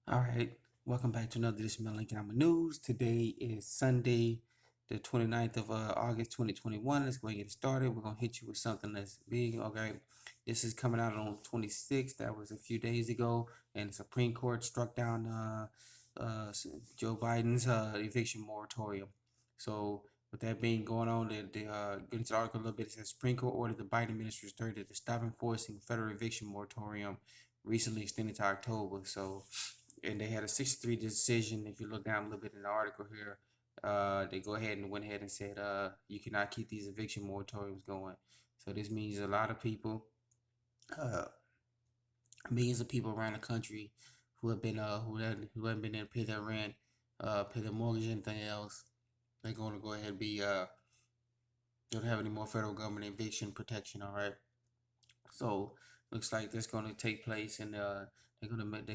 All right, welcome back to another edition of Lincoln Alma News. Today is Sunday, the 29th of August 2021. Let's go ahead and get started. We're going to hit you with something that's big. Okay, this is coming out on 26th. That was a few days ago, and the Supreme Court struck down uh, Joe Biden's eviction moratorium. So, with that being going on, get into the article a little bit. It says Supreme Court ordered the Biden administration to stop enforcing federal eviction moratorium recently extended to October. So, and they had a 6-3 decision. If you look down a little bit in the article here, they go ahead and went ahead and said, you cannot keep these eviction moratoriums going. So this means a lot of people, uh, millions of people around the country who have been, who haven't been able to pay their rent, pay their mortgage, anything else, they're going to go ahead and don't have any more federal government eviction protection. All right. So looks like that's going to take place, and they're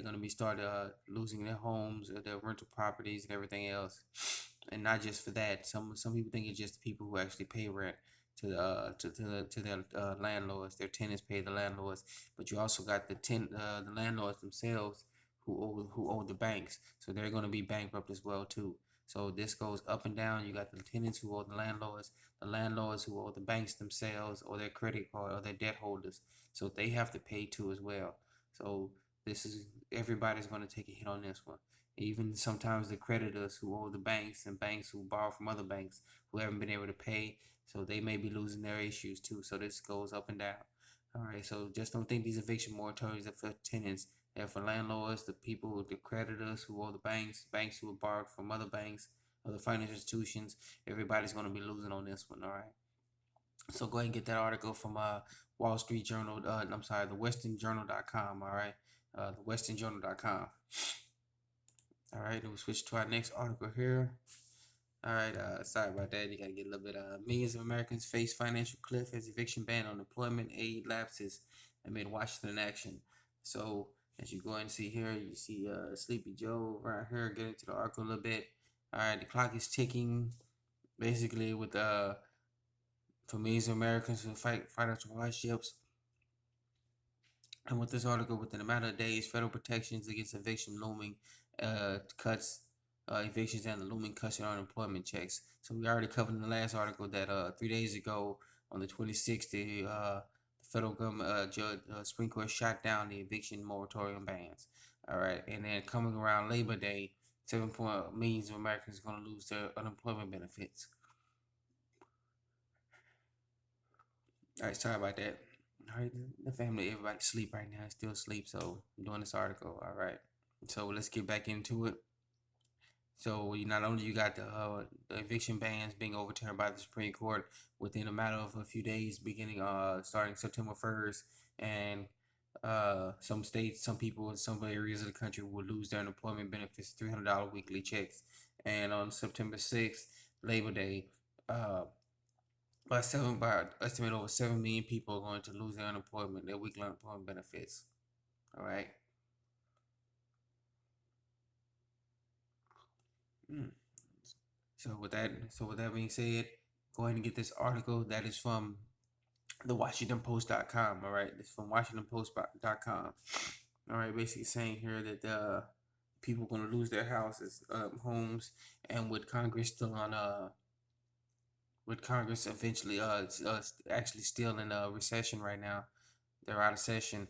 gonna be started losing their homes, their rental properties, and everything else. And not just for that, some people think it's just the people who actually pay rent to their landlords. Their tenants pay the landlords, but you also got the landlords themselves who owe the banks, so they're going to be bankrupt as well too. So this goes up and down. You got the tenants who owe the landlords who owe the banks themselves, or their credit card, or their debt holders. So they have to pay too as well. So this is everybody's going to take a hit on this one. Even sometimes the creditors who owe the banks and banks who borrow from other banks who haven't been able to pay, so they may be losing their issues too. So this goes up and down. All right, so just don't think these eviction moratoriums are for tenants. They're for landlords, the people, the creditors who owe the banks, banks who have borrowed from other banks, other financial institutions. Everybody's going to be losing on this one. All right. So go ahead and get that article from Wall Street Journal. I'm sorry, the WesternJournal.com. All right, the WesternJournal.com. All right, we'll switch to our next article here. All right, sorry about that. You gotta get a little bit. Millions of Americans face financial cliff as eviction ban on employment aid lapses amid Washington action. So as you go and see here, you see Sleepy Joe right here. Get into the article a little bit. All right, the clock is ticking. Basically, with for millions of Americans who fight financial hardships. And with this article, within a matter of days, federal protections against eviction looming cuts evictions and the looming cuts in unemployment checks. So we already covered in the last article that 3 days ago on the 26th, the federal government Supreme Court shot down the eviction moratorium bans. All right, and then coming around Labor Day, 7 millions of Americans are going to lose their unemployment benefits. All right, sorry about that. All right, the family, everybody sleep right now, still asleep. So I'm doing this article. All right, so let's get back into it. So you not only you got the eviction bans being overturned by the Supreme Court within a matter of a few days, beginning starting September 1st, and some states, some people in some areas of the country will lose their unemployment benefits, $300 weekly checks, and on September 6th, Labor Day, uh, by estimate over 7 million people are going to lose their weekly unemployment benefits. All right. Mm. So with that being said, go ahead and get this article that is from the WashingtonPost.com. All right, it's from WashingtonPost.com. All right, basically saying here that people are going to lose their houses, homes, and with Congress eventually actually still in a recession right now. They're out of session.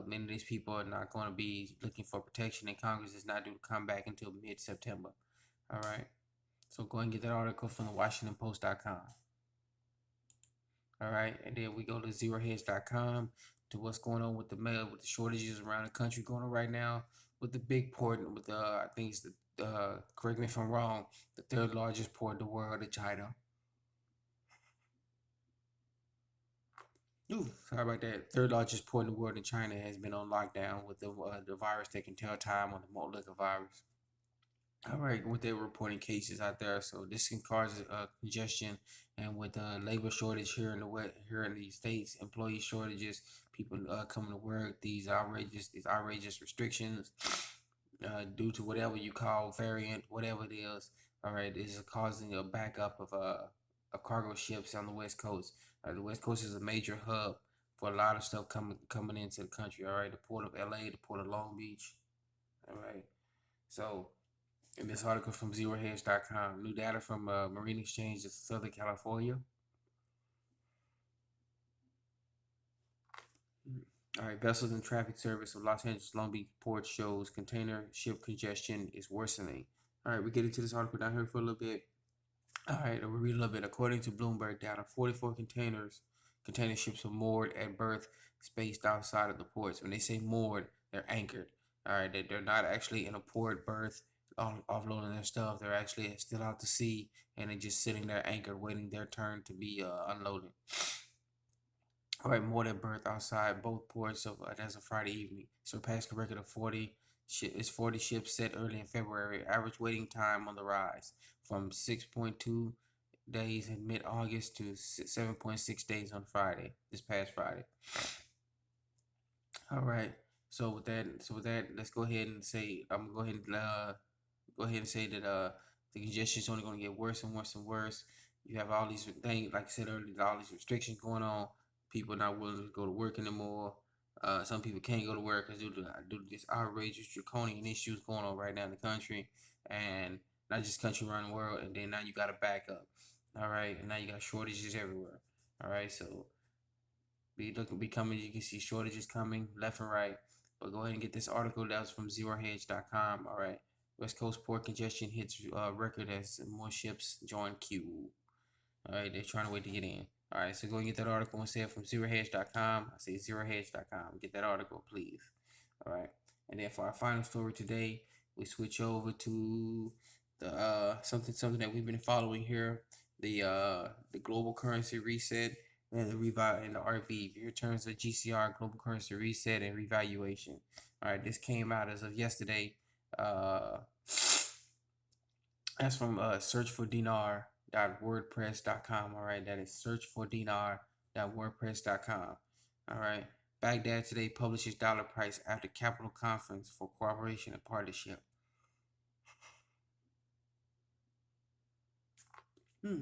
Many of these people are not going to be looking for protection, and Congress is not due to come back until mid-September. All right. So go and get that article from the WashingtonPost.com. All right, and then we go to ZeroHedge.com to what's going on with the mail, with the shortages around the country going on right now, with the big port, with I think it's the correct me if I'm wrong, the third largest port in the world, in China. Ooh, sorry about that. Third largest port in the world in China has been on lockdown with the virus taking tell time on the Moratorium virus. All right, with their reporting cases out there, so this can cause congestion, and with labor shortage here in here in the states, employee shortages, people coming to work, these outrageous restrictions, due to whatever you call variant, whatever it is. All right, this is causing a backup of cargo ships on the West Coast. The West Coast is a major hub for a lot of stuff coming into the country. All right, the port of LA, the port of Long Beach, All right. So, in this article from ZeroHedge.com, new data from Marine Exchange of Southern California. All right, vessels and traffic service of Los Angeles Long Beach port shows container ship congestion is worsening. All right, we get into this article down here for a little bit. All right, we'll read a little bit. According to Bloomberg data, 44 container ships are moored at berth spaced outside of the ports. When they say moored, they're anchored. All right, they're not actually in a port berth offloading their stuff. They're actually still out to sea and they're just sitting there anchored, waiting their turn to be unloaded. All right, more than berth outside both ports of as of Friday evening, surpassing the record of 40. It's 40 ships set early in February. Average waiting time on the rise from 6.2 days in mid-August to 7.6 days on Friday, this past Friday. All right. So with that, let's go ahead and say I'm gonna go ahead and say that the congestion is only gonna get worse and worse and worse. You have all these things, like I said earlier, all these restrictions going on. People not willing to go to work anymore. Some people can't go to work because due to this outrageous draconian issues going on right now in the country, and not just country around the world. And then now you got to back up. All right, and now you got shortages everywhere. All right, so be coming. You can see shortages coming left and right. But go ahead and get this article that was from ZeroHedge.com. All right, West Coast port congestion hits record as more ships join queue. All right, they're trying to wait to get in. All right, so go and get that article and say it from ZeroHedge.com. I say ZeroHedge.com. Get that article, please. All right, and then for our final story today, we switch over to the something that we've been following here, the global currency reset and the reval and the RV. Here turns the GCR global currency reset and revaluation. All right, this came out as of yesterday. That's from searchfordinar.wordpress.com. All right, that is searchfordinar.wordpress.com. All right, Baghdad today publishes dollar price after Capital Conference for cooperation and partnership. So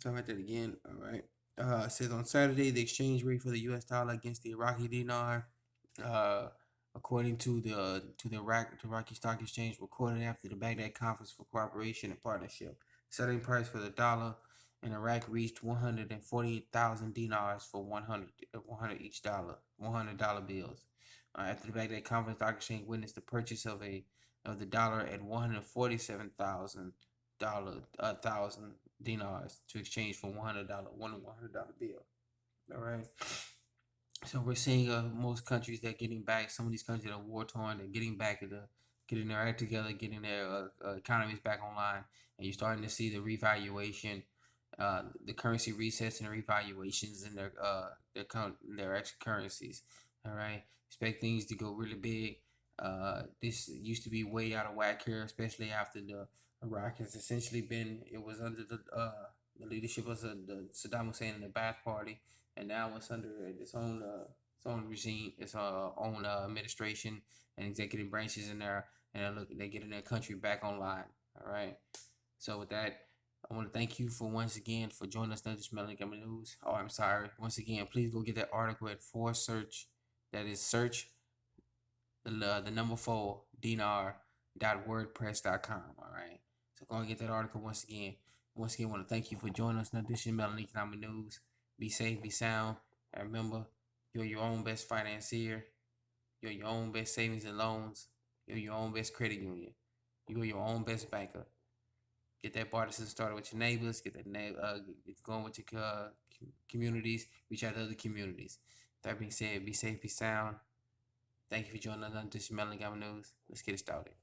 I read that again. All right. It says on Saturday the exchange rate for the U.S. dollar against the Iraqi dinar, uh, according to the Iraqi Stock Exchange, recorded after the Baghdad Conference for Cooperation and Partnership. Selling price for the dollar in Iraq reached 148,000 dinars for 100 each dollar, $100 bills. After the Baghdad Conference, Stock Exchange witnessed the purchase of the dollar at 147,000 dinars to exchange for $100 bill. All right. So we're seeing most countries that getting back. Some of these countries that are war torn, they're getting their act together, getting their economies back online, and you're starting to see the revaluation, the currency resets and the revaluations in their ex currencies. All right, expect things to go really big. This used to be way out of whack here, especially after the Iraq has essentially been. It was under the leadership of the Saddam Hussein and the Ba'ath Party, and now it's under its own regime, its own administration and executive branches in there, and they're getting their country back online. All right. So with that, I want to thank you for once again for joining us on this Melanie Gamma News. Oh, I'm sorry. Once again, please go get that article at search. That is search the number 4 dinar.wordpress.com. All right. So go and get that article once again. Once again, I want to thank you for joining us on this Melanie Economic News. Be safe, be sound, and remember, you're your own best financier. You're your own best savings and loans. You're your own best credit union. You're your own best banker. Get that barter system started with your neighbors. Get going with your communities. Reach out to other communities. That being said, be safe, be sound. Thank you for joining us on this Melanie Gamma News. Let's get it started.